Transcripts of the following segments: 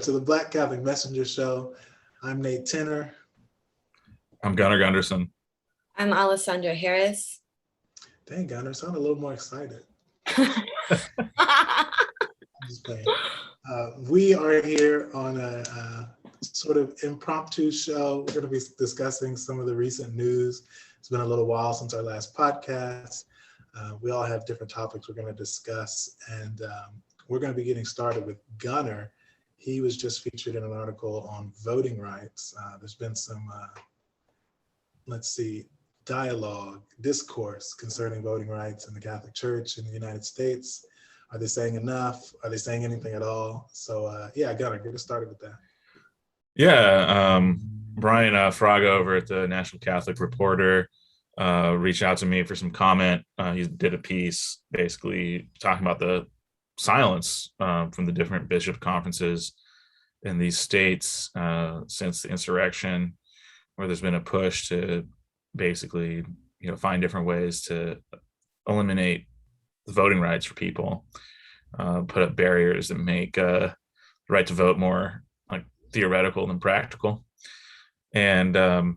to the Black Catholic Messenger Show. I'm Nate Tenner. I'm Gunnar Gunderson. I'm Alessandra Harris. Dang, Gunnar, sound a little more excited. Just playing. We are here on a sort of impromptu show. We're going to be discussing some of the recent news. It's been a little while since our last podcast. We all have different topics we're going to discuss, and we're going to be getting started with Gunnar. He was just featured in an article on voting rights. There's been some, dialogue, discourse concerning voting rights in the Catholic Church in the United States. Are they saying enough? Are they saying anything at all? So Gunnar, get us started with that. Yeah, Brian Fraga over at the National Catholic Reporter reached out to me for some comment. He did a piece basically talking about the silence from the different bishop conferences in these states since the insurrection, where there's been a push to basically, find different ways to eliminate the voting rights for people, put up barriers that make the right to vote more like theoretical than practical. And the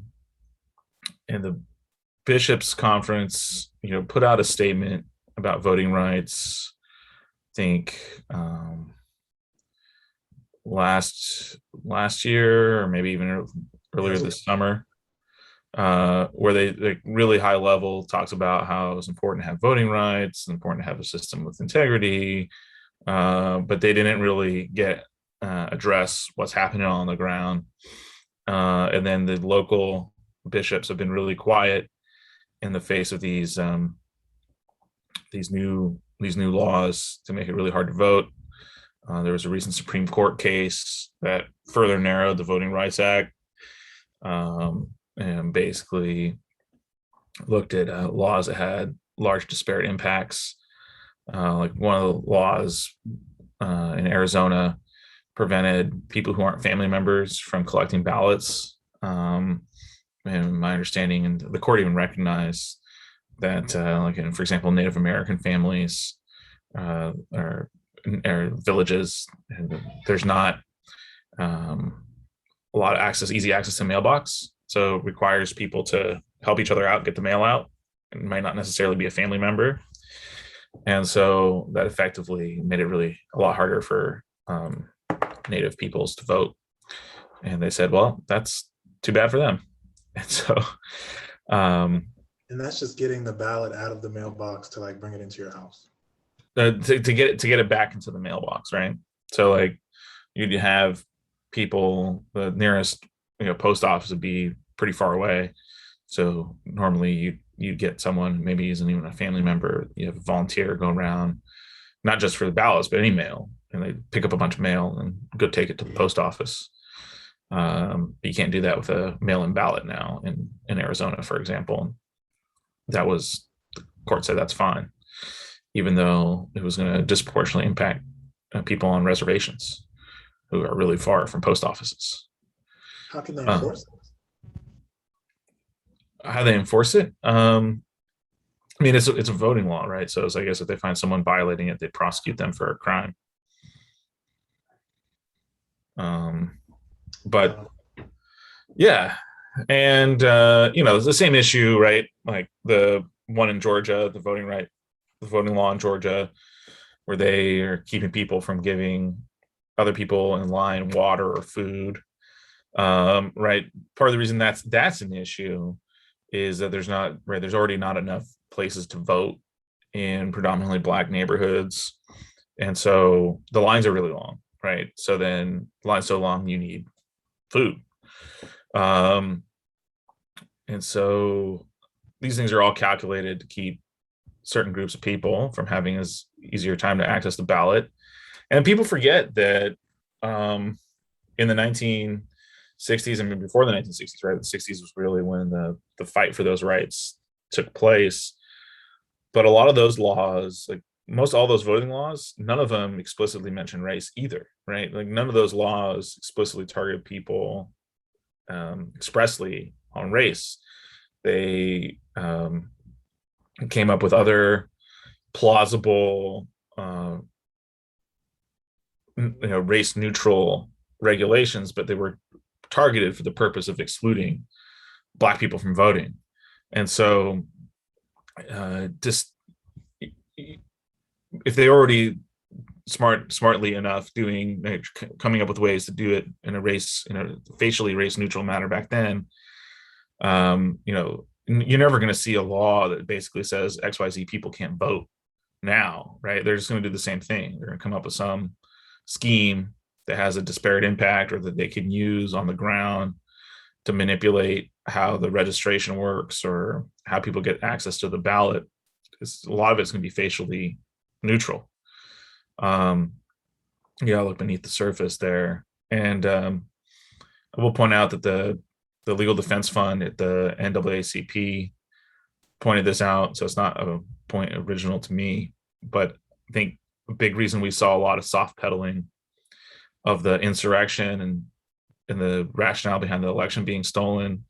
bishops' conference, put out a statement about voting rights. I think last year, or maybe even earlier this summer, where they really high level talks about how it's important to have voting rights, it's important to have a system with integrity, but they didn't really address what's happening on the ground. And then the local bishops have been really quiet in the face of these new laws to make it really hard to vote. There was a recent Supreme Court case that further narrowed the Voting Rights Act, and basically looked at laws that had large disparate impacts. Like one of the laws in Arizona prevented people who aren't family members from collecting ballots. And my understanding, and the court even recognized that, for example, Native American families or villages, there's not a lot of easy access to mailbox. So it requires people to help each other out, get the mail out. It might not necessarily be a family member. And so that effectively made it really a lot harder for Native peoples to vote. And they said, well, that's too bad for them. And so and that's just getting the ballot out of the mailbox to bring it into your house. To get it back into the mailbox, right? So you'd have people, the nearest post office would be pretty far away. So normally you get someone, maybe isn't even a family member, you have a volunteer go around, not just for the ballots, but any mail, and they pick up a bunch of mail and go take it to the post office. You can't do that with a mail-in ballot now in Arizona, for example. The court said that's fine, even though it was going to disproportionately impact people on reservations who are really far from post offices. How can they enforce it? How they enforce it? It's a voting law, right? So I guess if they find someone violating it, they prosecute them for a crime. But yeah, and it's the same issue, right? Like the one in Georgia, the voting law in Georgia, where they are keeping people from giving other people in line water or food. Right. Part of the reason that's an issue is that there's already not enough places to vote in predominantly Black neighborhoods. And so the lines are really long, right? So then the line's so long, you need food. And so these things are all calculated to keep certain groups of people from having as easier time to access the ballot. And people forget that in the 1960s and before the 1960s, right? The 60s was really when the fight for those rights took place. But a lot of those laws, most all those voting laws, none of them explicitly mention race either, right? None of those laws explicitly target people expressly on race. They came up with other plausible race neutral regulations, but they were targeted for the purpose of excluding Black people from voting. And so just if they already smartly enough coming up with ways to do it in a facially race neutral manner back then, you're never going to see a law that basically says XYZ people can't vote now, right? They're just going to do the same thing. They're going to come up with some scheme that has a disparate impact or that they can use on the ground to manipulate how the registration works or how people get access to the ballot. A lot of it's going to be facially neutral. Look beneath the surface there. And I will point out that the Legal Defense Fund at the NAACP pointed this out, so it's not a point original to me, but I think a big reason we saw a lot of soft pedaling of the insurrection and the rationale behind the election being stolen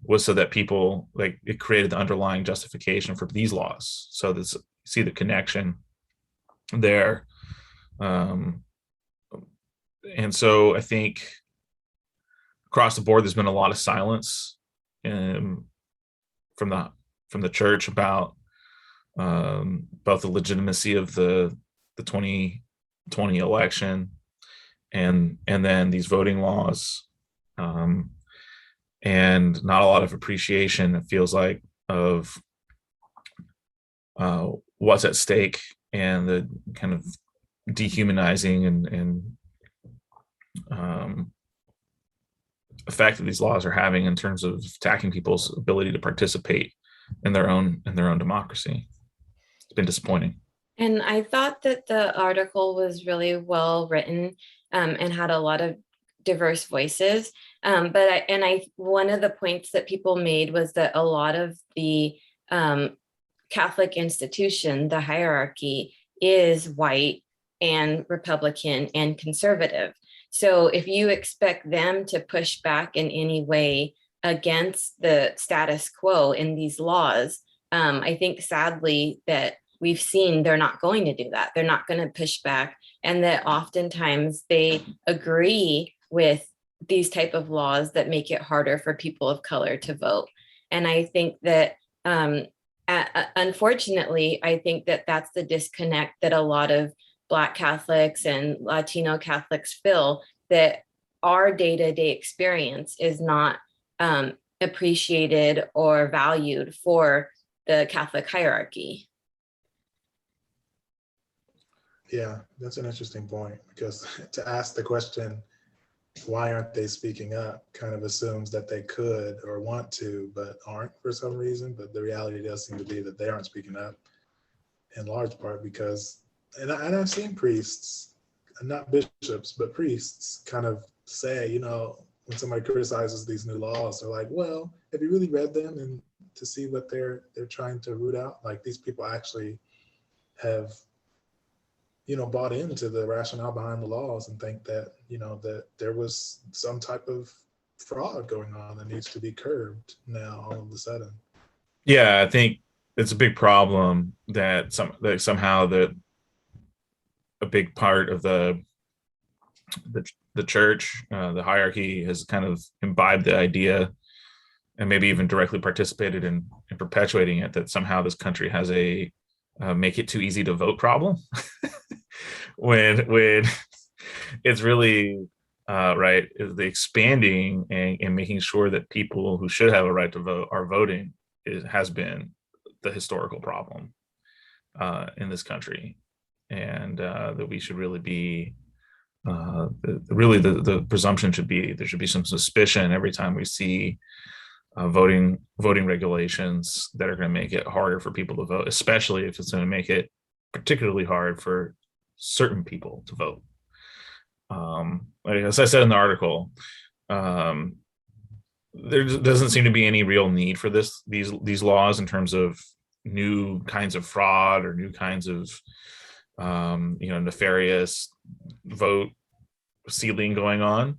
was so that people, like, it created the underlying justification for these laws. So this, you see the connection there. And so I think across the board, there's been a lot of silence from the church about both the legitimacy of the 2020 election and then these voting laws, and not a lot of appreciation, it feels like, of what's at stake and the kind of dehumanizing and effect that these laws are having in terms of attacking people's ability to participate in their own democracy. It's been disappointing. And I thought that the article was really well written, and had a lot of diverse voices. But one of the points that people made was that a lot of the Catholic institution, the hierarchy, is white and Republican and conservative. So if you expect them to push back in any way against the status quo in these laws, I think sadly that we've seen they're not going to do that. They're not going to push back, and that oftentimes they agree with these type of laws that make it harder for people of color to vote. And I think that unfortunately, I think that that's the disconnect that a lot of Black Catholics and Latino Catholics feel, that our day-to-day experience is not appreciated or valued for the Catholic hierarchy. Yeah, that's an interesting point, because to ask the question, why aren't they speaking up, kind of assumes that they could or want to, but aren't for some reason. But the reality does seem to be that they aren't speaking up, in large part because, and I've seen priests, not bishops, but priests kind of say, when somebody criticizes these new laws, they're like, well, have you really read them and to see what they're trying to root out? Like, these people actually have bought into the rationale behind the laws and think that, that there was some type of fraud going on that needs to be curbed now all of a sudden. Yeah, I think it's a big problem that somehow a big part of the church, the hierarchy, has kind of imbibed the idea and maybe even directly participated in perpetuating it, that somehow this country has a make it too easy to vote problem. when it's really right, the expanding and making sure that people who should have a right to vote are voting has been the historical problem in this country, and that we should really be the presumption should be there should be some suspicion every time we see voting regulations that are going to make it harder for people to vote, especially if it's going to make it particularly hard for certain people to vote. Like, as I said in the article, there doesn't seem to be any real need for these laws in terms of new kinds of fraud or new kinds of nefarious vote sealing going on.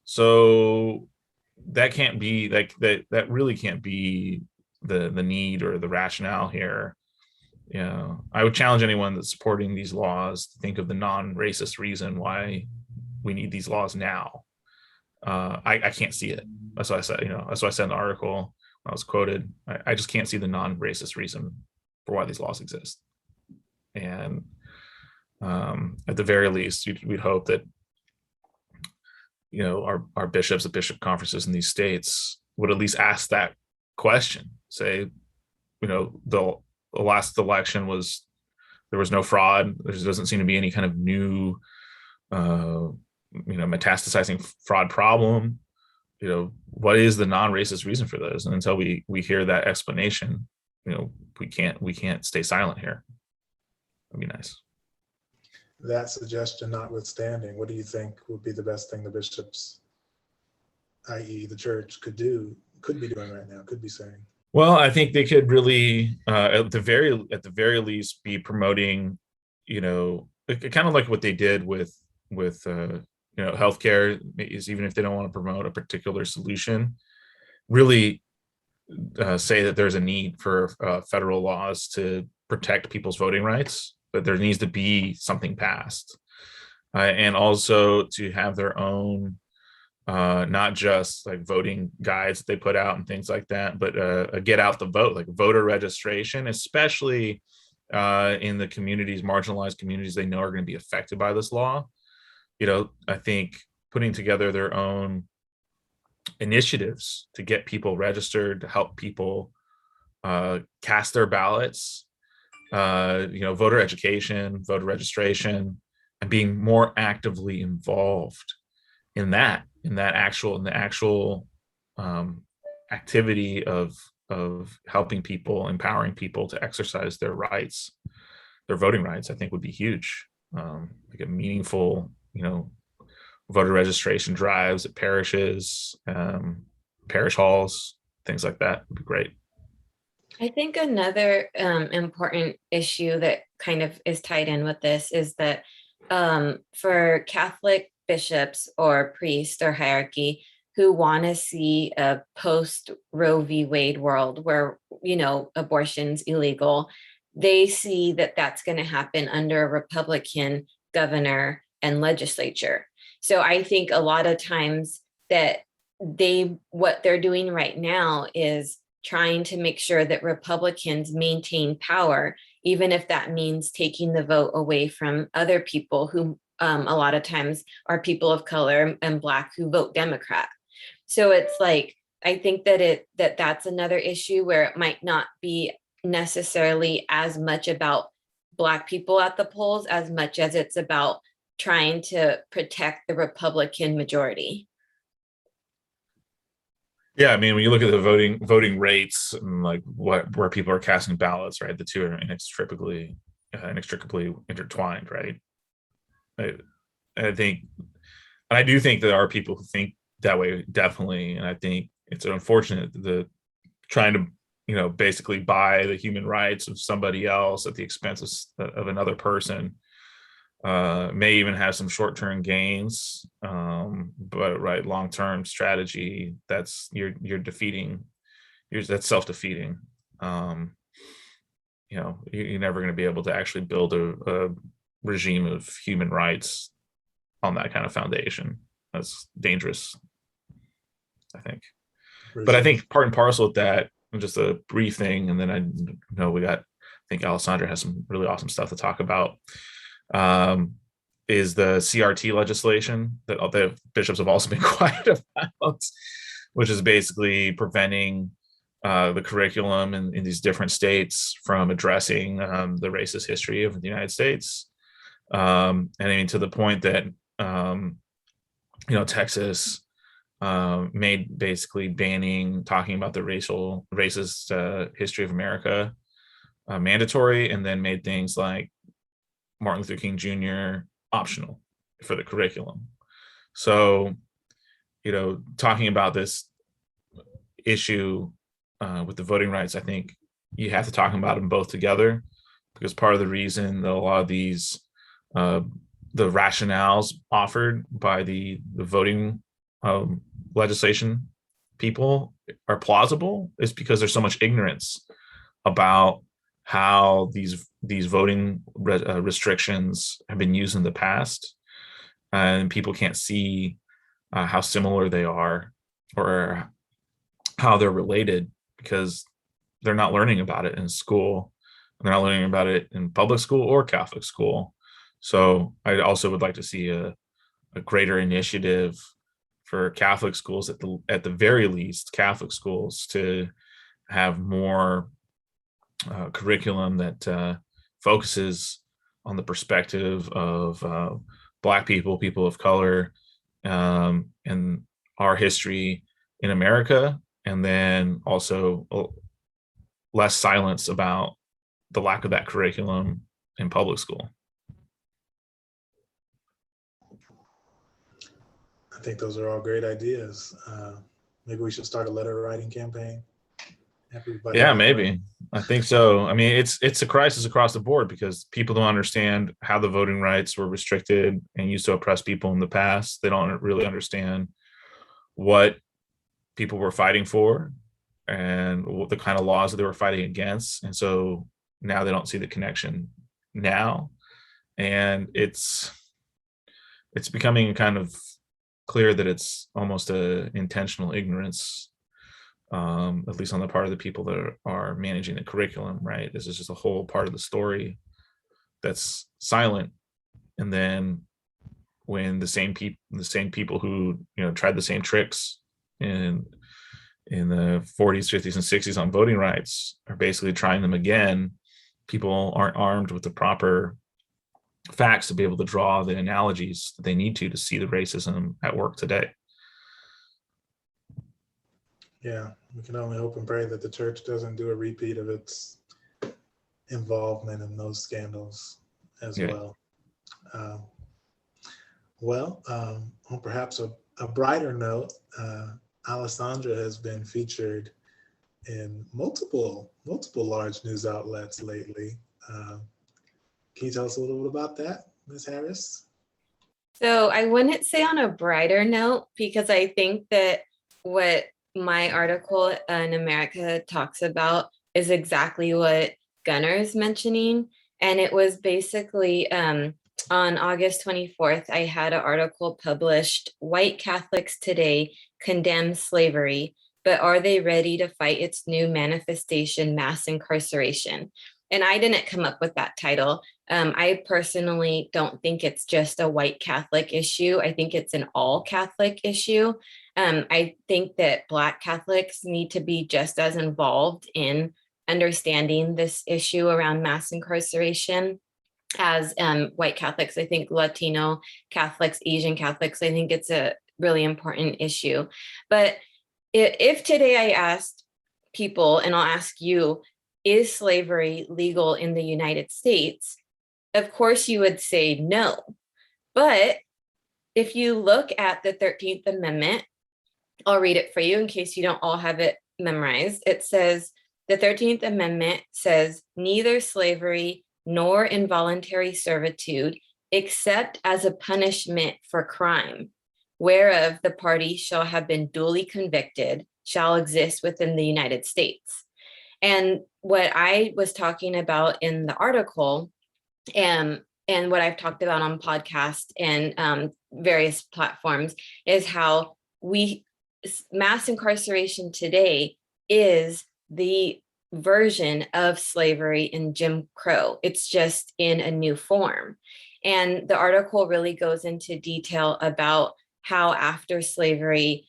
So that can't be like that really can't be the need or the rationale here. I would challenge anyone that's supporting these laws to think of the non-racist reason why we need these laws now. I can't see it. That's why I said, that's why I said in the article when I was quoted, I just can't see the non-racist reason for why these laws exist. And at the very least, we'd hope that, our bishops at bishop conferences in these states would at least ask that question. Say, the last election there was no fraud. There doesn't seem to be any kind of new, metastasizing fraud problem. What is the non-racist reason for this? And until we hear that explanation, we can't stay silent here. That'd be nice. That suggestion notwithstanding, what do you think would be the best thing the bishops, i.e. the church, could be doing right now, could be saying? Well, I think they could really, at the very least, be promoting, kind of like what they did with healthcare, is even if they don't want to promote a particular solution, really say that there's a need for federal laws to protect people's voting rights, but there needs to be something passed, and also to have their own. Not just like voting guides that they put out and things like that, but get out the vote, like voter registration, especially in the communities, marginalized communities they know are going to be affected by this law. I think putting together their own initiatives to get people registered, to help people cast their ballots, voter education, voter registration, and being more actively involved in the actual activity of helping people, empowering people to exercise their rights, their voting rights, I think would be huge. Like a meaningful, voter registration drives at parishes, parish halls, things like that would be great. I think another important issue that kind of is tied in with this is that for Catholic bishops or priests or hierarchy who want to see a post Roe v. Wade world where, abortion's illegal, they see that that's going to happen under a Republican governor and legislature. So I think a lot of times that what they're doing right now is trying to make sure that Republicans maintain power, even if that means taking the vote away from other people who a lot of times are people of color and Black who vote Democrat. So it's like, I think that that's another issue where it might not be necessarily as much about Black people at the polls as much as it's about trying to protect the Republican majority. Yeah, I mean, when you look at the voting rates and like where people are casting ballots, right? The two are inextricably intertwined, right? I think, and I do think there are people who think that way, definitely. And I think it's unfortunate that trying to, basically buy the human rights of somebody else at the expense of another person may even have some short-term gains, but right, long-term strategy, that's you're defeating, that's self-defeating. You're never going to be able to actually build a regime of human rights on that kind of foundation. That's dangerous, I think. But I think part and parcel with that, just a brief thing, and then I know I think Alessandra has some really awesome stuff to talk about, is the CRT legislation that the bishops have also been quiet about, which is basically preventing the curriculum in these different states from addressing the racist history of the United States. And I mean, to the point that, Texas made basically talking about the racist history of America mandatory, and then made things like Martin Luther King Jr. optional for the curriculum. So, talking about this issue with the voting rights, I think you have to talk about them both together, because part of the reason that a lot of these the rationales offered by the voting legislation people are plausible is because there's so much ignorance about how these voting restrictions have been used in the past, and people can't see how similar they are or how they're related because they're not learning about it in school. They're not learning about it in public school or Catholic school. So I also would like to see a greater initiative for Catholic schools, at the very least, Catholic schools, to have more curriculum that focuses on the perspective of Black people, people of color, and our history in America, and then also less silence about the lack of that curriculum in public school. I think those are all great ideas. Maybe we should start a letter writing campaign. Everybody Yeah, maybe. I think so. I mean, it's a crisis across the board because people don't understand how the voting rights were restricted and used to oppress people in the past. They don't really understand what people were fighting for and what the kind of laws that they were fighting against. And so now they don't see the connection now. And it's becoming kind of clear that it's almost a intentional ignorance, at least on the part of the people that are managing the curriculum, right? This is just a whole part of the story that's silent. And then when the same people who, tried the same tricks in the 40s, 50s, and 60s on voting rights are basically trying them again, people aren't armed with the proper facts to be able to draw the analogies that they need to see the racism at work today. Yeah, we can only hope and pray that the church doesn't do a repeat of its involvement in those scandals as well. On perhaps a brighter note, Alessandra has been featured in multiple large news outlets lately. Can you tell us a little bit about that, Ms. Harris? So I wouldn't say on a brighter note, because I think that what my article in America talks about is exactly what Gunnar is mentioning. And it was basically on August 24th, I had an article published, "White Catholics Today Condemn Slavery, but are they ready to fight its new manifestation, mass incarceration?" And I didn't come up with that title. I personally don't think it's just a white Catholic issue. I think it's an all Catholic issue. I think that Black Catholics need to be just as involved in understanding this issue around mass incarceration as white Catholics. I think Latino Catholics, Asian Catholics, I think it's a really important issue. But if today I asked people, and I'll ask you, is slavery legal in the United States? Of course you would say no. But if you look at the 13th Amendment, I'll read it for you in case you don't all have it memorized. It says, the 13th Amendment says, neither slavery nor involuntary servitude, except as a punishment for crime, whereof the party shall have been duly convicted, shall exist within the United States. And what I was talking about in the article, and what I've talked about on podcasts and various platforms, is how mass incarceration today is the version of slavery in Jim Crow. It's just in a new form. And the article really goes into detail about how after slavery,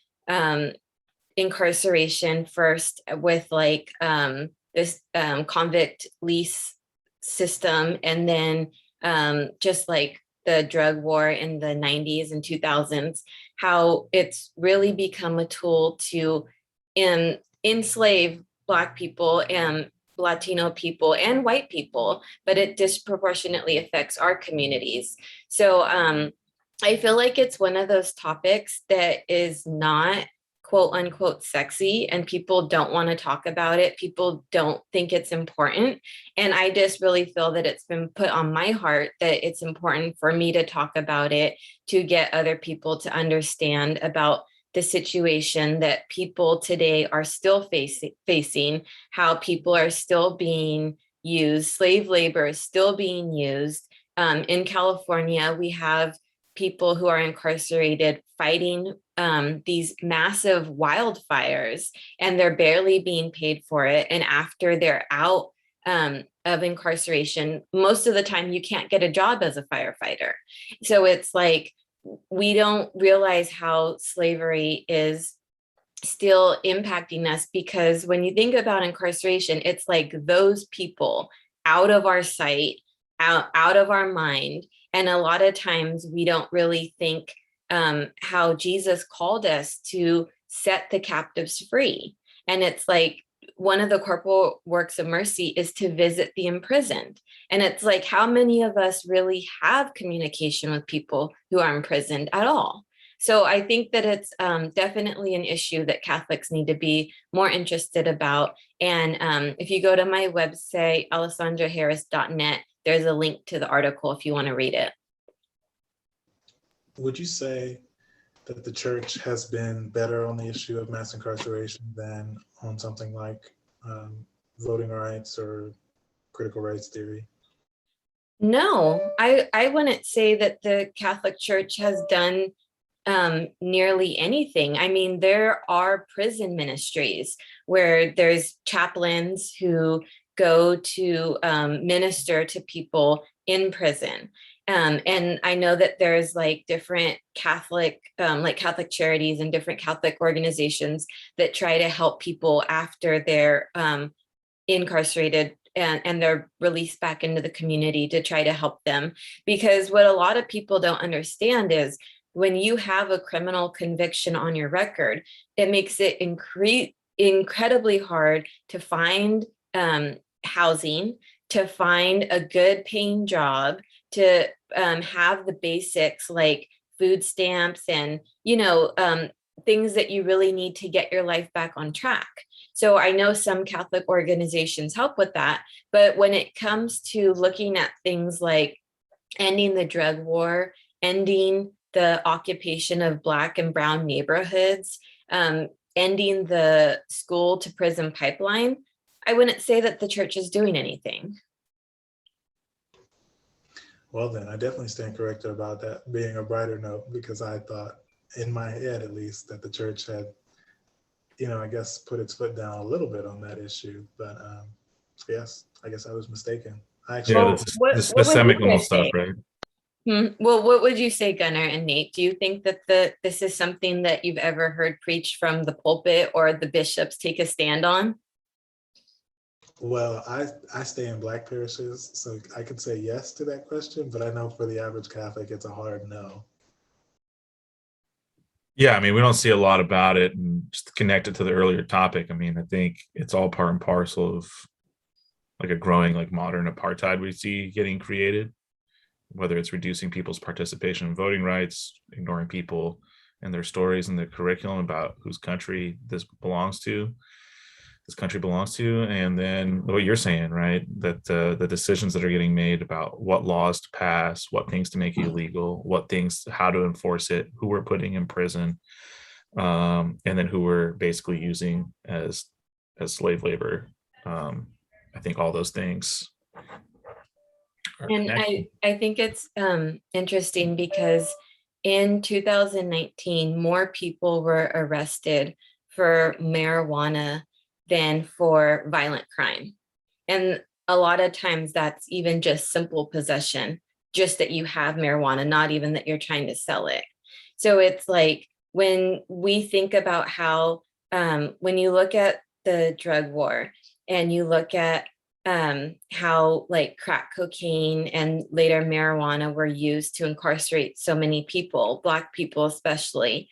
incarceration first with this convict lease system, and then just like the drug war in the 90s and 2000s, how it's really become a tool to enslave Black people and Latino people and white people, but it disproportionately affects our communities. So I feel like it's one of those topics that is not quote unquote sexy, and people don't want to talk about it. People don't think it's important. And I just really feel that it's been put on my heart that it's important for me to talk about it, to get other people to understand about the situation that people today are still facing, how people are still being used, slave labor is still being used. In California, we have people who are incarcerated fighting these massive wildfires, and they're barely being paid for it. And after they're out of incarceration, most of the time you can't get a job as a firefighter. So it's like, we don't realize how slavery is still impacting us, because when you think about incarceration, it's like those people out of our sight, out of our mind. And a lot of times we don't really think how Jesus called us to set the captives free. And it's like, one of the corporal works of mercy is to visit the imprisoned. And it's like, how many of us really have communication with people who are imprisoned at all? So I think that it's definitely an issue that Catholics need to be more interested about. And if you go to my website, alessandraharris.net, there's a link to the article if you want to read it. Would you say that the church has been better on the issue of mass incarceration than on something like voting rights or critical race theory? No, I wouldn't say that the Catholic Church has done nearly anything. I mean, there are prison ministries where there's chaplains who go to minister to people in prison. And I know that there's like different Catholic, like Catholic charities and different Catholic organizations that try to help people after they're incarcerated and they're released back into the community, to try to help them. Because what a lot of people don't understand is, when you have a criminal conviction on your record, it makes it incredibly hard to find housing, to find a good paying job, to have the basics like food stamps and, things that you really need to get your life back on track. So I know some Catholic organizations help with that, but when it comes to looking at things like ending the drug war, ending the occupation of Black and brown neighborhoods, ending the school to prison pipeline, I wouldn't say that the church is doing anything. Well, then I definitely stand corrected about that being a brighter note, because I thought, in my head at least, that the church had, I guess, put its foot down a little bit on that issue. But yes, I guess I was mistaken. Yeah, the semicolon stuff, right? Well, what would you say, Gunnar and Nate? Do you think that this is something that you've ever heard preached from the pulpit, or the bishops take a stand on? Well, I stay in Black parishes, so I could say yes to that question, but I know for the average Catholic, it's a hard no. Yeah, I mean, we don't see a lot about it. And just connected to the earlier topic, I mean, I think it's all part and parcel of like a growing like modern apartheid we see getting created, whether it's reducing people's participation in voting rights, ignoring people and their stories and their curriculum about whose country this country belongs to. And then what you're saying, right, that the decisions that are getting made about what laws to pass, what things to make illegal, what things, how to enforce it, who we're putting in prison, and then who we're basically using as slave labor. I think all those things are and I think it's interesting because in 2019, more people were arrested for marijuana than for violent crime. And a lot of times that's even just simple possession, just that you have marijuana, not even that you're trying to sell it. So it's like, when we think about how, when you look at the drug war and you look at how like crack cocaine and later marijuana were used to incarcerate so many people, Black people especially,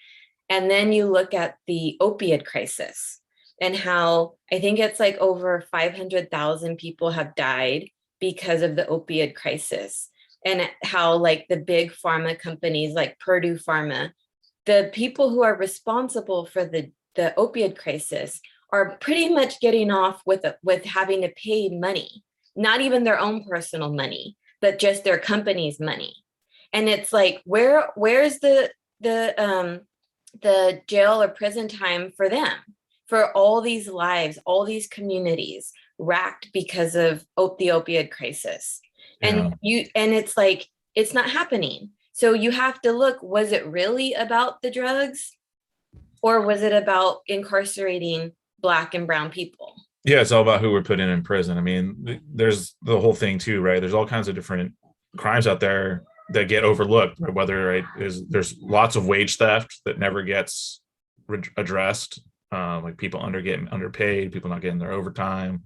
and then you look at the opioid crisis, and how I think it's like over 500,000 people have died because of the opioid crisis, and how like the big pharma companies like Purdue Pharma, the people who are responsible for the opioid crisis are pretty much getting off with having to pay money, not even their own personal money, but just their company's money. And it's like, where's the jail or prison time for them, for all these lives, all these communities racked because of the opioid crisis? And Yeah. it's like, it's not happening. So you have to look, was it really about the drugs, or was it about incarcerating Black and brown people? Yeah, it's all about who we're putting in prison. I mean, there's the whole thing too, right? There's all kinds of different crimes out there that get overlooked, right? Whether there's lots of wage theft that never gets addressed, like people getting underpaid, people not getting their overtime,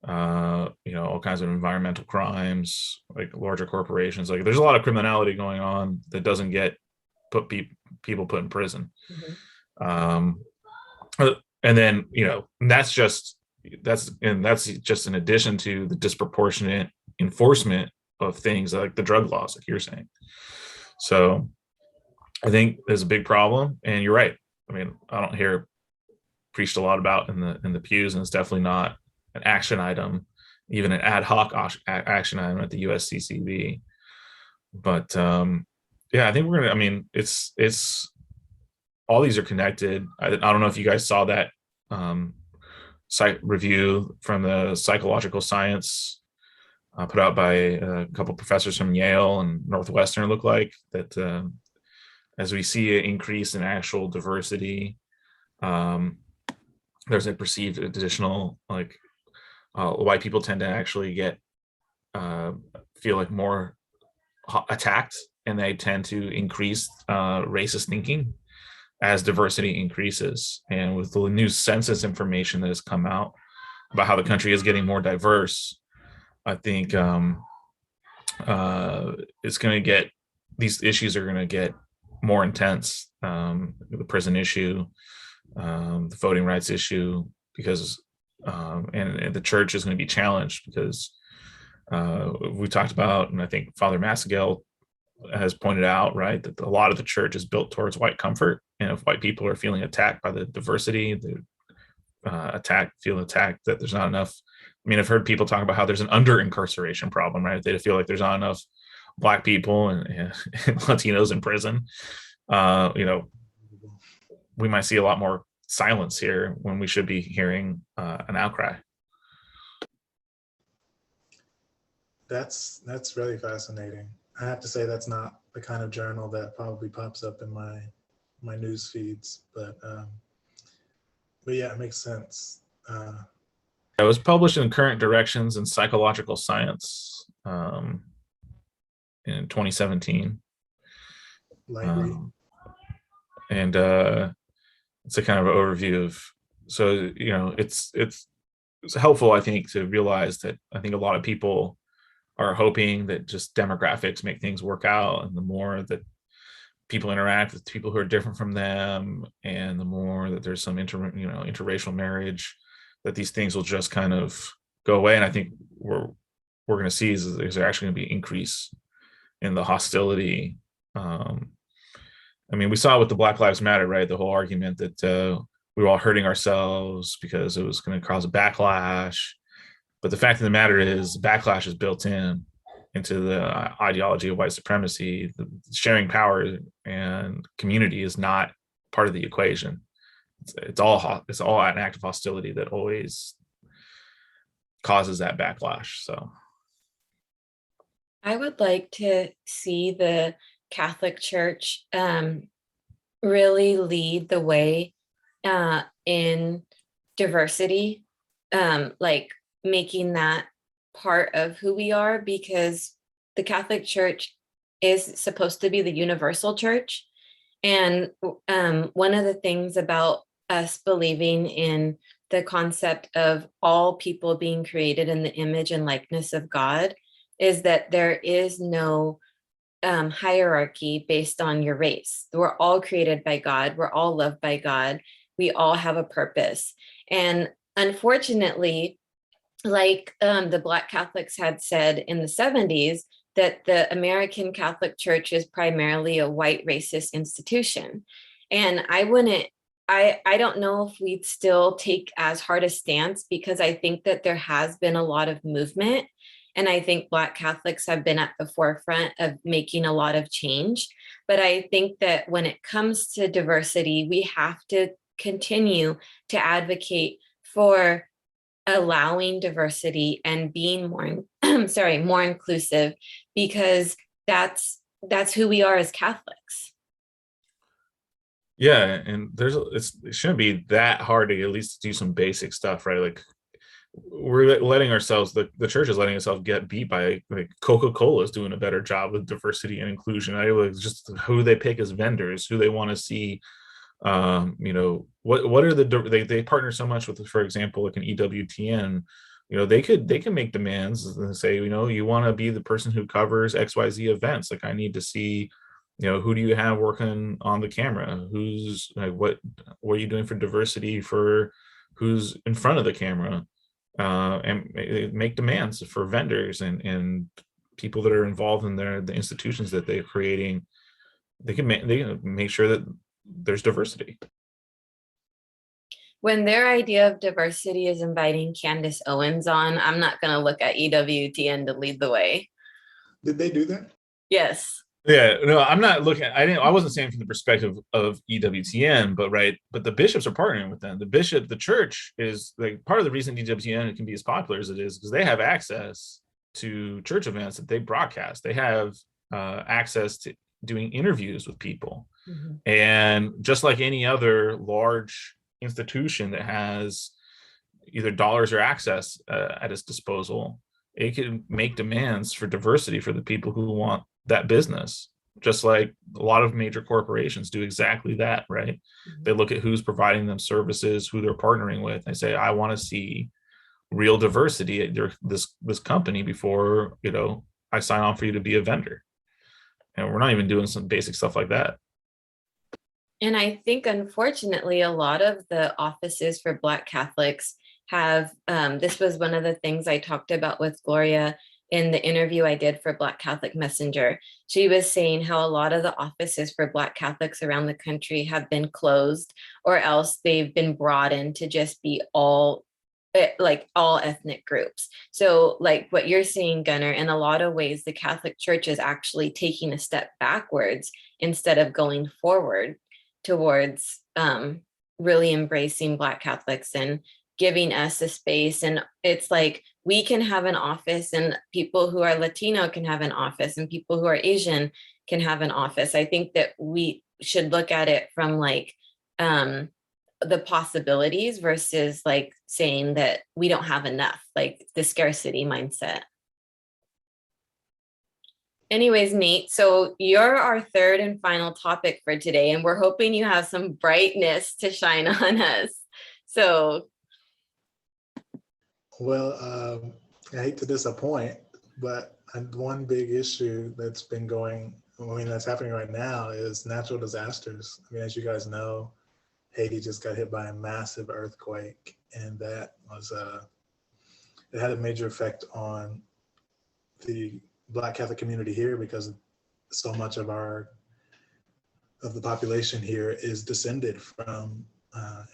all kinds of environmental crimes, like larger corporations. Like there's a lot of criminality going on that doesn't get people put in prison. Mm-hmm. And then, that's just in addition to the disproportionate enforcement of things like the drug laws, like you're saying. So I think there's a big problem, and you're right. I mean, I don't hear preached a lot about in the pews, and it's definitely not an action item, even an ad hoc action item at the USCCB. But yeah, I think we're gonna. I mean, it's all these are connected. I don't know if you guys saw that review from the psychological science put out by a couple of professors from Yale and Northwestern. Look like that as we see an increase in actual diversity, there's a perceived additional white people tend to actually feel like more attacked, and they tend to increase racist thinking as diversity increases. And with the new census information that has come out about how the country is getting more diverse, I think it's going to get, these issues are going to get more intense. The prison issue, the voting rights issue, because and the church is going to be challenged because we talked about, and I think Father Massaguel has pointed out, right, that a lot of the church is built towards white comfort. And if white people are feeling attacked by the diversity, feel attacked, that there's not enough. I mean, I've heard people talk about how there's an under incarceration problem, right? They feel like there's not enough Black people and Latinos in prison. We might see a lot more silence here when we should be hearing an outcry. That's really fascinating. I have to say that's not the kind of journal that probably pops up in my news feeds, but yeah, it makes sense. It was published in Current Directions in Psychological Science in 2017. And it's a kind of overview of, so it's helpful, I think, to realize that I think a lot of people are hoping that just demographics make things work out, and the more that people interact with people who are different from them, and the more that there's some interracial marriage, that these things will just kind of go away. And I think we're going to see is there's actually going to be increase in the hostility. I mean, we saw it with the Black Lives Matter, right? The whole argument that we were all hurting ourselves because it was going to cause a backlash. But the fact of the matter is, backlash is built into the ideology of white supremacy. The sharing power and community is not part of the equation. It's all an act of hostility that always causes that backlash. So I would like to see the Catholic Church really lead the way in diversity, like making that part of who we are, because the Catholic Church is supposed to be the universal church. And one of the things about us believing in the concept of all people being created in the image and likeness of God is that there is no hierarchy based on your race. We're all created by God. We're all loved by God. We all have a purpose. And unfortunately, like the Black Catholics had said in the 70s, that the American Catholic Church is primarily a white racist institution. And I don't know if we'd still take as hard a stance, because I think that there has been a lot of movement. And I think Black Catholics have been at the forefront of making a lot of change. But I think that when it comes to diversity, we have to continue to advocate for allowing diversity and being more inclusive, because that's that's who we are as Catholics. Yeah, and it shouldn't be that hard to at least do some basic stuff, right? Like we're letting ourselves, the church is letting itself get beat by, like, Coca-Cola is doing a better job with diversity and inclusion. I was just who they pick as vendors, who they want to see. What are they partner so much with, for example, like an EWTN. They can make demands and say, you want to be the person who covers XYZ events. Like, I need to see, who do you have working on the camera? Who's like, what are you doing for diversity for who's in front of the camera? And make demands for vendors and people that are involved in the institutions that they're creating. They can make sure that there's diversity. When their idea of diversity is inviting Candace Owens on, I'm not going to look at EWTN to lead the way. Did they do that? Yes. Yeah, no, I'm not looking. I wasn't saying from the perspective of EWTN, but the bishops are partnering with them. The church is like part of the reason EWTN can be as popular as it is because they have access to church events that they broadcast. They have access to doing interviews with people. Mm-hmm. And just like any other large institution that has either dollars or access at its disposal, it can make demands for diversity for the people who want that business, just like a lot of major corporations do exactly that, right? Mm-hmm. They look at who's providing them services, who they're partnering with. They say, I want to see real diversity at this company before I sign on for you to be a vendor. And we're not even doing some basic stuff like that. And I think, unfortunately, a lot of the offices for Black Catholics have, this was one of the things I talked about with Gloria in the interview I did for Black Catholic Messenger. She was saying how a lot of the offices for Black Catholics around the country have been closed, or else they've been brought in to just be all ethnic groups. So like what you're saying, Gunnar, in a lot of ways, the Catholic Church is actually taking a step backwards instead of going forward towards really embracing Black Catholics and giving us a space. And it's like, we can have an office, and people who are Latino can have an office, and people who are Asian can have an office. I think that we should look at it from like the possibilities versus like saying that we don't have enough, like the scarcity mindset. Anyways, Nate, so you're our third and final topic for today, and we're hoping you have some brightness to shine on us. So. Well, I hate to disappoint, but one big issue that's that's happening right now is natural disasters. I mean, as you guys know, Haiti just got hit by a massive earthquake, and that was it had a major effect on the Black Catholic community here because so much of the population here is descended from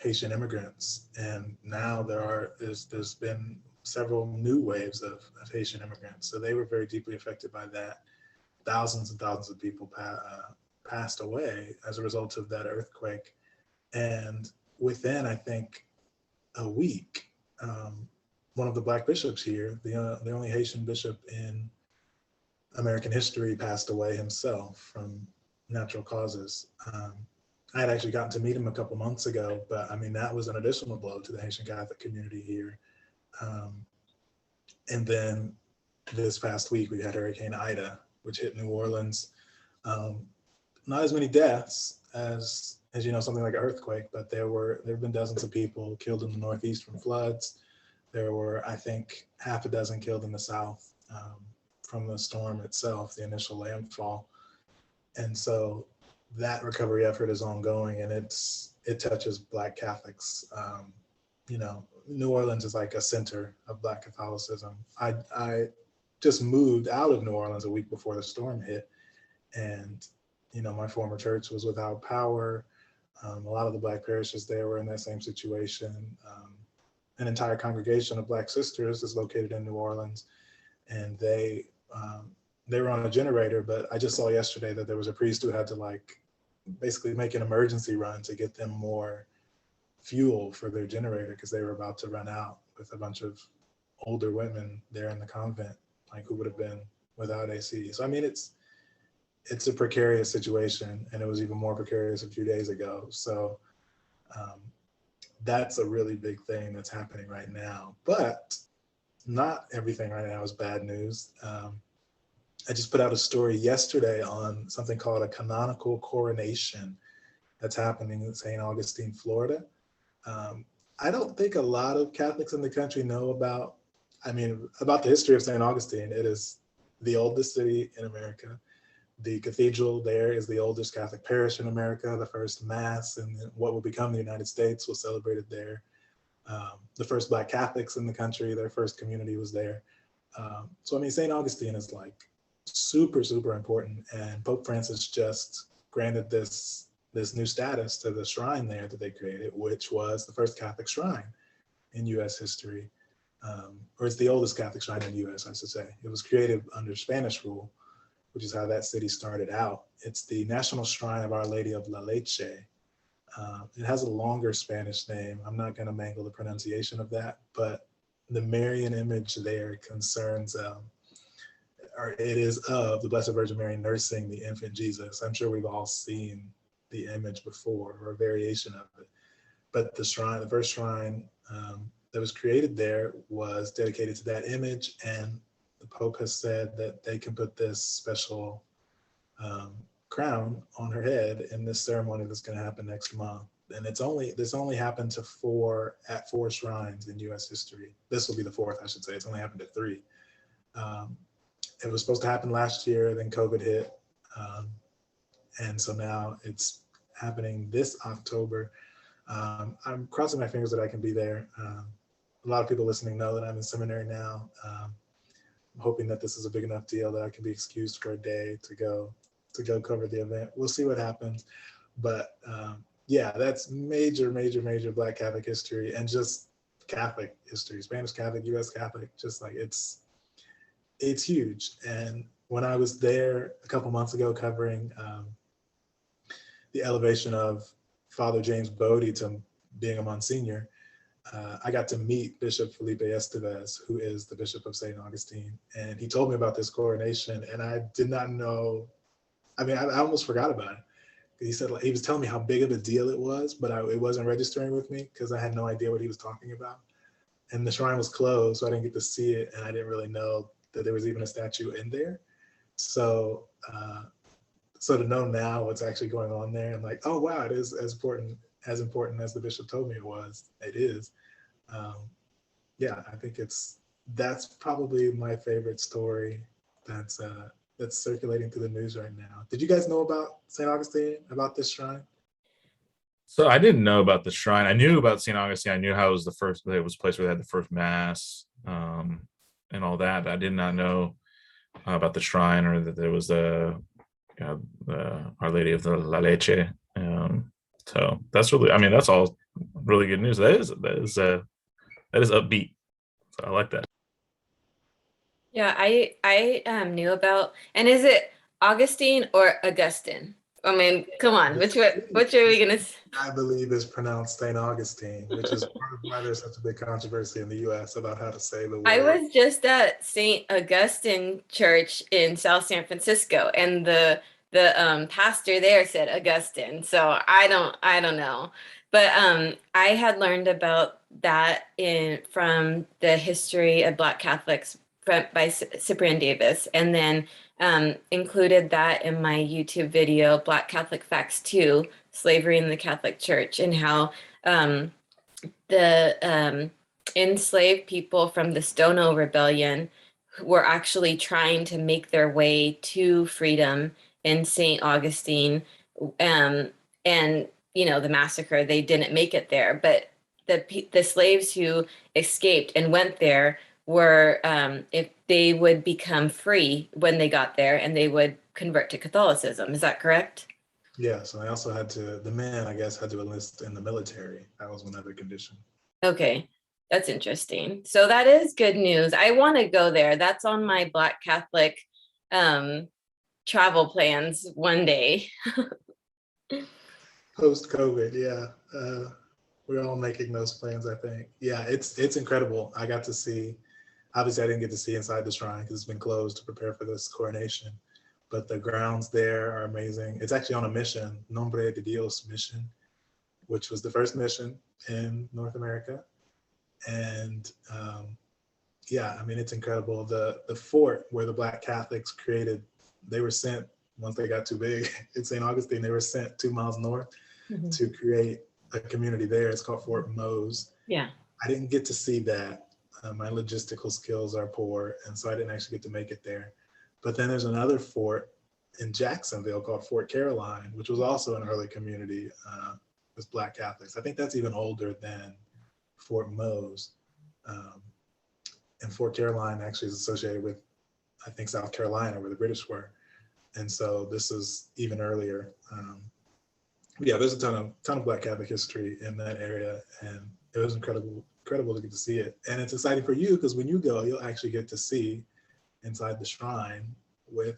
Haitian immigrants, and now there's been several new waves of Haitian immigrants. So they were very deeply affected by that. Thousands and thousands of people passed away as a result of that earthquake. And within, I think, a week, one of the Black bishops here, the only Haitian bishop in American history, passed away himself from natural causes. I had actually gotten to meet him a couple months ago, but I mean, that was an additional blow to the Haitian Catholic community here. And then this past week, we had Hurricane Ida, which hit New Orleans. Not as many deaths as something like an earthquake, but there have been dozens of people killed in the Northeast from floods. There were, I think, half a dozen killed in the South from the storm itself, the initial landfall. And so that recovery effort is ongoing, and it touches Black Catholics. New Orleans is like a center of Black Catholicism. I just moved out of New Orleans a week before the storm hit, and my former church was without power. A lot of the Black parishes there were in that same situation. An entire congregation of Black sisters is located in New Orleans, and they were on a generator, but I just saw yesterday that there was a priest who had to basically make an emergency run to get them more fuel for their generator because they were about to run out, with a bunch of older women there in the convent, who would have been without AC. So I mean, it's it's a precarious situation, and it was even more precarious a few days ago. So that's a really big thing that's happening right now. But not everything right now is bad news. I just put out a story yesterday on something called a canonical coronation that's happening in St. Augustine, Florida. I don't think a lot of Catholics in the country know about the history of St. Augustine. It is the oldest city in America. The cathedral there is the oldest Catholic parish in America. The first mass in what will become the United States was celebrated there. The first Black Catholics in the country, their first community was there. So St. Augustine is like super, super important. And Pope Francis just granted this new status to the shrine there that they created, which was the first Catholic shrine in US history. Or it's the oldest Catholic shrine in the US, I should say. It was created under Spanish rule, which is how that city started out. It's the National Shrine of Our Lady of La Leche. It has a longer Spanish name. I'm not going to mangle the pronunciation of that, but the Marian image there concerns, or it is of the Blessed Virgin Mary nursing the infant Jesus. I'm sure we've all seen the image before, or a variation of it. But the shrine, the first shrine that was created there was dedicated to that image, and the Pope has said that they can put this special crown on her head in this ceremony that's going to happen next month. And this only happened to four shrines in U.S. history. This will be the fourth, I should say. It's only happened at 3. It was supposed to happen last year, then COVID hit. And so now it's happening this October. I'm crossing my fingers that I can be there. A lot of people listening know that I'm in seminary now. I'm hoping that this is a big enough deal that I can be excused for a day to go cover the event. We'll see what happens. But yeah, that's major, major, major Black Catholic history, and just Catholic history, Spanish Catholic, US Catholic, just like it's huge. And when I was there a couple months ago covering the elevation of Father James Bodie to being a Monsignor, I got to meet Bishop Felipe Estevez, who is the Bishop of St. Augustine. And he told me about this coronation, and I did not know, I almost forgot about it. He said, he was telling me how big of a deal it was, but it wasn't registering with me because I had no idea what he was talking about. And the shrine was closed, so I didn't get to see it, and I didn't really know that there was even a statue in there. So to know now what's actually going on there, I'm like, oh wow, it is as important as the bishop told me it was. It is. Yeah, I think that's probably my favorite story that's circulating through the news right now. Did you guys know about St. Augustine, about this shrine? So I didn't know about the shrine. I knew about St. Augustine. I knew how it was it was a place where they had the first mass and all that. But I did not know about the shrine, or that there was the Our Lady of the La Leche. So that's really, that's all really good news. That is upbeat. So I like that. Yeah, I knew about, and is it Augustine or Augustine? Come on, which are we gonna? I believe is pronounced St. Augustine, which is part of why there's such a big controversy in the U.S. about how to say the word. I was just at St. Augustine Church in South San Francisco, and the pastor there said Augustine, so I don't know, but I had learned about that from the history of Black Catholics by Cyprian Davis, and then included that in my YouTube video, Black Catholic Facts 2, Slavery in the Catholic Church, and how the enslaved people from the Stono Rebellion were actually trying to make their way to freedom in St. Augustine, and the massacre, they didn't make it there, but the slaves who escaped and went there were, if they would become free when they got there, and they would convert to Catholicism. Is that correct? Yeah, so I also the men, I guess, had to enlist in the military. That was one other condition. Okay, that's interesting. So that is good news. I want to go there. That's on my Black Catholic travel plans one day. Post-COVID, yeah. We're all making those plans, I think. Yeah, it's incredible. I got to see, obviously I didn't get to see inside the shrine because it's been closed to prepare for this coronation, but the grounds there are amazing. It's actually on a mission, Nombre de Dios mission, which was the first mission in North America. And yeah, I mean, it's incredible. The fort where the Black Catholics created, they were sent, once they got too big in St. Augustine, they were sent 2 miles north to create a community there. It's called Fort Mose. Yeah. I didn't get to see that. My logistical skills are poor, and so I didn't actually get to make it there. But then there's another fort in Jacksonville called Fort Caroline, which was also an early community with Black Catholics. I think that's even older than Fort Mose. And Fort Caroline actually is associated with, I think, South Carolina, where the British were. And so this is even earlier. Yeah, there's a ton of Black Catholic history in that area, and it was incredible to get to see it. And it's exciting for you because when you go, you'll actually get to see inside the shrine with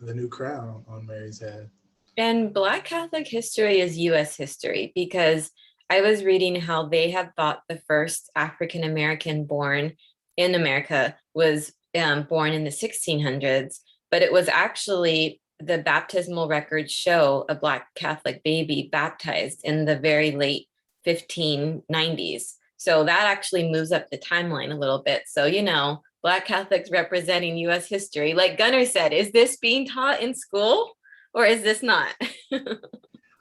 the new crown on Mary's head. And Black Catholic history is US history, because I was reading how they had thought the first African American born in America was born in the 1600s, but it was actually the baptismal records show a Black Catholic baby baptized in the very late 1590s. So that actually moves up the timeline a little bit. So, you know, Black Catholics representing US history. Like Gunnar said, is this being taught in school or is this not?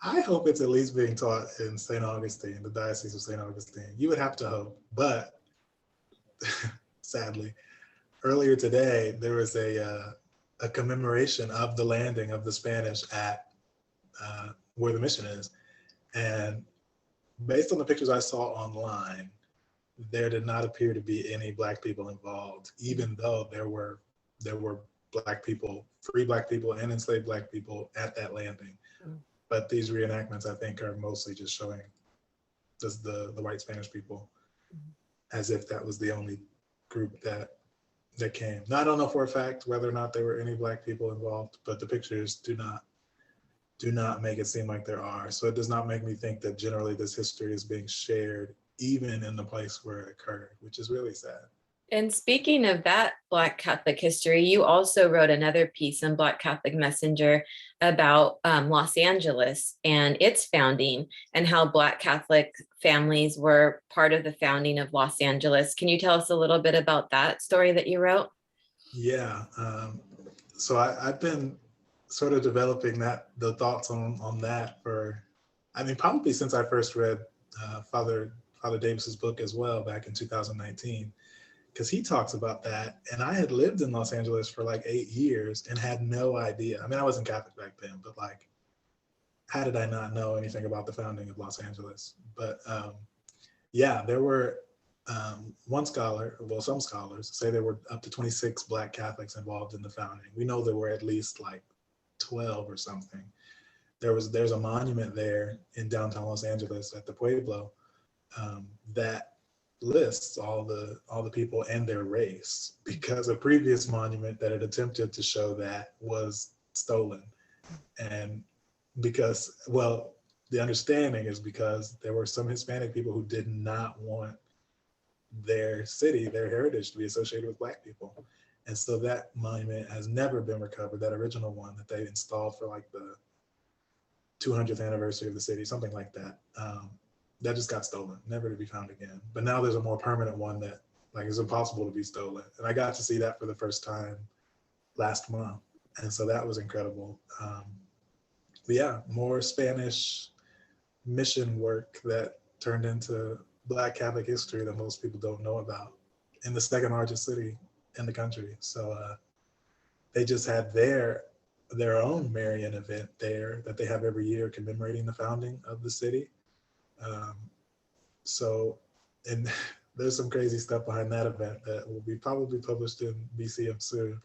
I hope it's at least being taught in St. Augustine, the Diocese of St. Augustine. You would have to hope, but sadly, earlier today, there was a commemoration of the landing of the Spanish at where the mission is. And based on the pictures I saw online, there did not appear to be any Black people involved, even though there were Black people, free Black people and enslaved Black people at that landing. But these reenactments, I think, are mostly just showing just the white Spanish people as if that was the only group that came. Now, I don't know for a fact whether or not there were any Black people involved, but the pictures do not make it seem like there are. So it does not make me think that generally this history is being shared even in the place where it occurred, which is really sad. And speaking of that Black Catholic history, you also wrote another piece in Black Catholic Messenger about Los Angeles and its founding and how Black Catholic families were part of the founding of Los Angeles. Can you tell us a little bit about that story that you wrote? Yeah, so I've been sort of developing the thoughts on that for, I mean, probably since I first read Father Davis's book as well back in 2019. Because he talks about that. And I had lived in Los Angeles for like 8 years and had no idea. I mean, I wasn't Catholic back then, but like, how did I not know anything about the founding of Los Angeles? But yeah, there were some scholars say there were up to 26 Black Catholics involved in the founding. We know there were at least like 12 or something. There's a monument there in downtown Los Angeles at the Pueblo that lists all the people and their race, because a previous monument that had attempted to show that was stolen. And because, well, the understanding is because there were some Hispanic people who did not want their city, their heritage to be associated with Black people. And so that monument has never been recovered, that original one that they installed for like the 200th anniversary of the city, something like that. That just got stolen, never to be found again. But now there's a more permanent one that like is impossible to be stolen. And I got to see that for the first time last month. And so that was incredible. But yeah, more Spanish mission work that turned into Black Catholic history that most people don't know about in the second largest city in the country. So they just had their own Marian event there that they have every year commemorating the founding of the city. And there's some crazy stuff behind that event that will be probably published in BCM soon.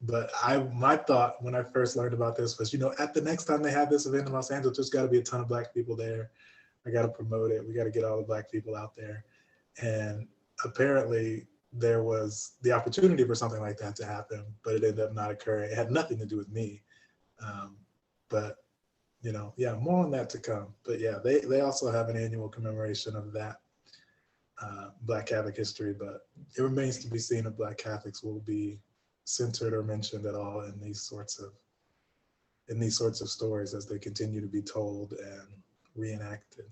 But my thought when I first learned about this was, at the next time they have this event in Los Angeles, there's got to be a ton of Black people there. I got to promote it. We got to get all the Black people out there. And apparently there was the opportunity for something like that to happen, but it ended up not occurring. It had nothing to do with me. But yeah, more on that to come. But yeah, they also have an annual commemoration of that Black Catholic history, but it remains to be seen if Black Catholics will be centered or mentioned at all in these sorts of stories as they continue to be told and reenacted.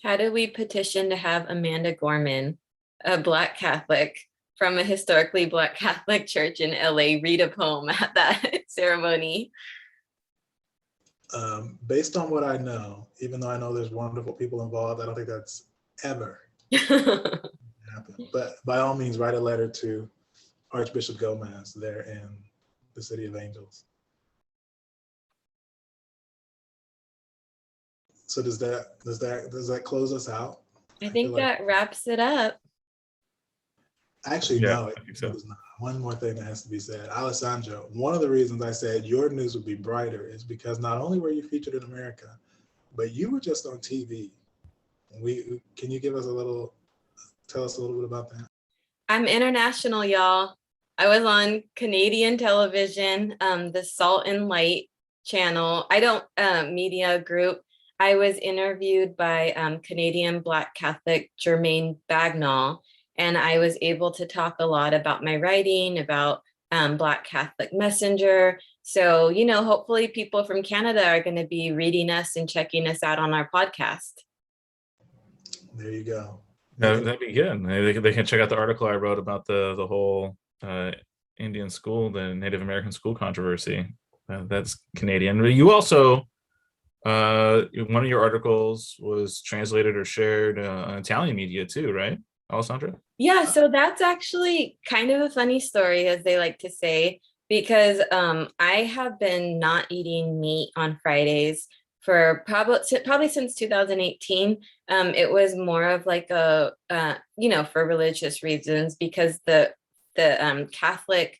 How do we petition to have Amanda Gorman, a Black Catholic from a historically Black Catholic church in LA, read a poem at that ceremony? Based on what I know, even though I know there's wonderful people involved, I don't think that's ever happened. But by all means, write a letter to Archbishop Gomez there in the City of Angels. So does that close us out? I think that wraps it up. Actually, Yeah, no, I think so. it's not. One more thing that has to be said. Alessandra, one of the reasons I said your news would be brighter is because not only were you featured in America, but you were just on TV. Can you tell us a little bit about that? I'm international, y'all. I was on Canadian television, the Salt and Light channel. Media group. I was interviewed by Canadian Black Catholic Jermaine Bagnall, and I was able to talk a lot about my writing, about Black Catholic Messenger. So, hopefully people from Canada are going to be reading us and checking us out on our podcast. There you go. That'd be good. They can check out the article I wrote about the whole Indian school, the Native American school controversy. That's Canadian. But you also, one of your articles was translated or shared on Italian media too, right, Alessandra? Yeah, so that's actually kind of a funny story, as they like to say, because I have been not eating meat on Fridays for probably since 2018. It was more of like for religious reasons, because the Catholic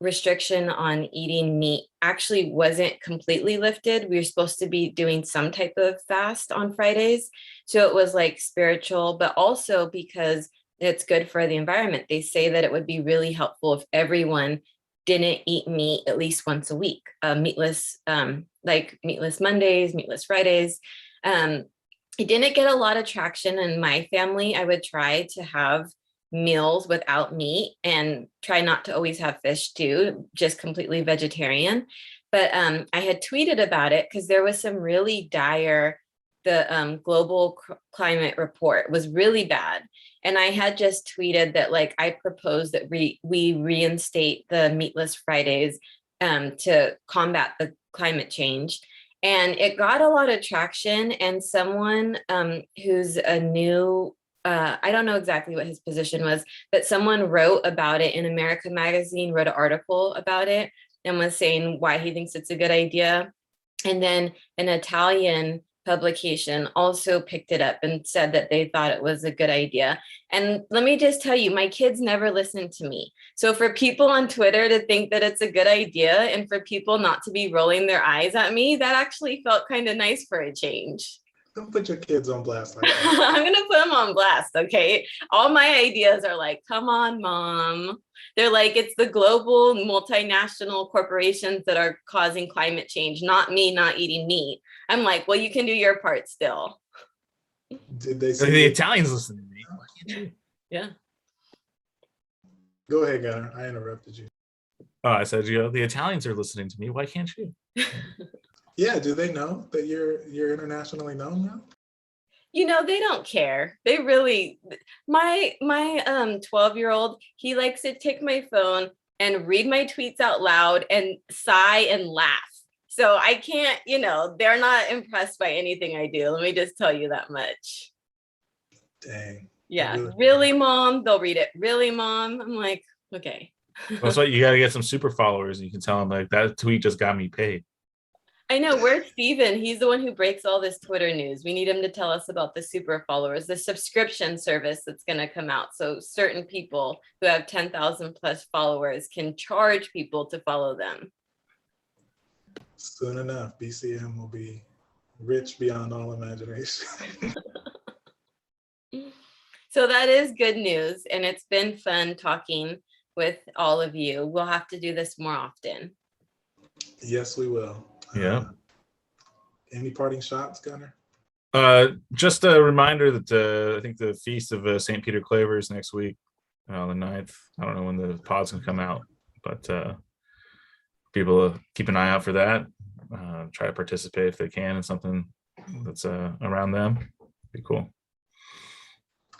restriction on eating meat actually wasn't completely lifted. We were supposed to be doing some type of fast on Fridays. So it was like spiritual, but also because it's good for the environment. They say that it would be really helpful if everyone didn't eat meat at least once a week, meatless Mondays, meatless Fridays. It didn't get a lot of traction in my family. I would try to have meals without meat and try not to always have fish too, just completely vegetarian. But I had tweeted about it because there was some really the global climate report was really bad. And I had just tweeted that I proposed that we reinstate the meatless Fridays to combat the climate change. And it got a lot of traction. And someone who's a new, I don't know exactly what his position was, but someone wrote about it in America Magazine, wrote an article about it and was saying why he thinks it's a good idea. And then an Italian publication also picked it up and said that they thought it was a good idea. And let me just tell you, my kids never listen to me. So for people on Twitter to think that it's a good idea and for people not to be rolling their eyes at me, that actually felt kind of nice for a change. Don't put your kids on blast like that. I'm going to put them on blast, okay? All my ideas are like, come on, Mom. They're like, it's the global multinational corporations that are causing climate change, not me not eating meat. I'm like, well, you can do your part still. Did they say The Italians listen to me? Why can't you? Yeah. Go ahead, Gunnar. I interrupted you. Oh, I said, the Italians are listening to me. Why can't you? Yeah, do they know that you're internationally known now? They don't care. They really, my 12-year-old, he likes to take my phone and read my tweets out loud and sigh and laugh. So I can't, they're not impressed by anything I do. Let me just tell you that much. Dang. Yeah. Really, Mom? They'll read it. Really, Mom? I'm like, okay. That's why you got to get some super followers and you can tell them like that tweet just got me paid. I know. Where's Steven? He's the one who breaks all this Twitter news. We need him to tell us about the super followers, the subscription service that's going to come out. So certain people who have 10,000 plus followers can charge people to follow them. Soon enough, BCM will be rich beyond all imagination. So that is good news. And it's been fun talking with all of you. We'll have to do this more often. Yes, we will. Yeah. Any parting shots, Gunnar? Just a reminder that I think the feast of St. Peter Claver is next week, the 9th. I don't know when the pod's gonna come out, But people keep an eye out for that. Try to participate if they can in something that's around them. Be cool.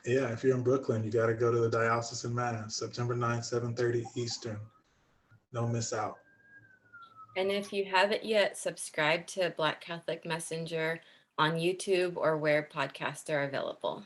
Yeah, if you're in Brooklyn, you got to go to the Diocesan Mass, September 9th, 7:30 Eastern. Don't miss out. And if you haven't yet, subscribe to Black Catholic Messenger on YouTube or where podcasts are available.